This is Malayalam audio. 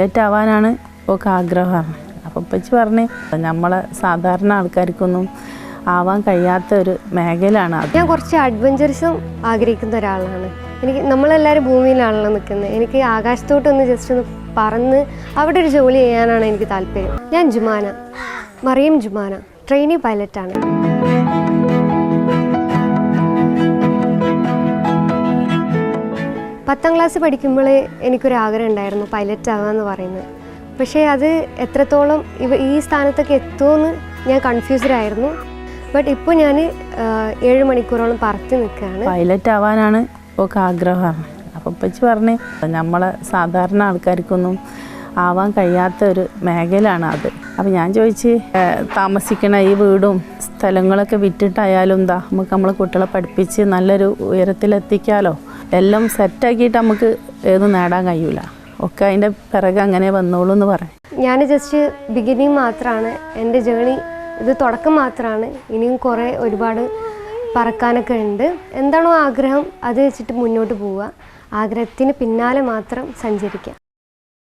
പൈലറ്റ് ആവാനാണ് ഒക്കെ ആഗ്രഹമാണ്. അപ്പോൾ ഉപ്പച്ചി പറഞ്ഞ് നമ്മളെ സാധാരണ ആൾക്കാർക്കൊന്നും ആവാൻ കഴിയാത്ത ഒരു മേഖലയാണ് അത്. ഞാൻ കുറച്ച് അഡ്വഞ്ചറിസം ആഗ്രഹിക്കുന്ന ഒരാളാണ്. നമ്മളെല്ലാവരും ഭൂമിയിലാണല്ലോ നിൽക്കുന്നത്. എനിക്ക് ആകാശത്തോട്ടൊന്ന് ജസ്റ്റ് ഒന്ന് പറന്ന് അവിടെ ഒരു ജോലി ചെയ്യാനാണ് എനിക്ക് താല്പര്യം. ഞാൻ ജുമാന, മറിയം ജുമാന, ട്രെയിനി പൈലറ്റാണ്. പത്താം ക്ലാസ് പഠിക്കുമ്പോഴേ എനിക്കൊരാഗ്രഹം ഉണ്ടായിരുന്നു പൈലറ്റ് ആകാമെന്ന് പറയുന്നത്. പക്ഷേ അത് എത്രത്തോളം ഈ സ്ഥാനത്തൊക്കെ എത്തുമെന്ന് ഞാൻ കൺഫ്യൂസ്ഡ് ആയിരുന്നു. ബട്ട് ഇപ്പോൾ ഞാൻ 7 മണിക്കൂറോളം പറത്തി നിൽക്കുകയാണ്. പൈലറ്റ് ആവാനാണ് ഒക്കെ ആഗ്രഹമാണ്. അപ്പോൾ ഉപ്പച്ചി പറഞ്ഞ് നമ്മളെ സാധാരണ ആൾക്കാർക്കൊന്നും ആവാൻ കഴിയാത്ത ഒരു മേഖലയാണ് അത്. അപ്പോൾ ഞാൻ ചോദിച്ച് താമസിക്കണ ഈ വീടും സ്ഥലങ്ങളൊക്കെ വിറ്റിട്ടായാലും എന്താ നമുക്ക് നമ്മളെ കുട്ടികളെ പഠിപ്പിച്ച് നല്ലൊരു ഉയരത്തിലെത്തിക്കാമല്ലോ. എല്ലാം സെറ്റാക്കിയിട്ട് നമുക്ക് ഏതും നേടാൻ കഴിയൂല. ഒക്കെ അതിൻ്റെ പിറകെ അങ്ങനെ വന്നോളൂ എന്ന് പറയാം. ഞാൻ ജസ്റ്റ് ബിഗിനിങ് മാത്രമാണ് എൻ്റെ ജേണി. ഇത് തുടക്കം മാത്രമാണ്. ഇനിയും ഒരുപാട് പറക്കാനൊക്കെ ഉണ്ട്. എന്താണോ ആഗ്രഹം അത് വെച്ചിട്ട് മുന്നോട്ട് പോവുക. ആഗ്രഹത്തിന് പിന്നാലെ മാത്രം സഞ്ചരിക്കുക.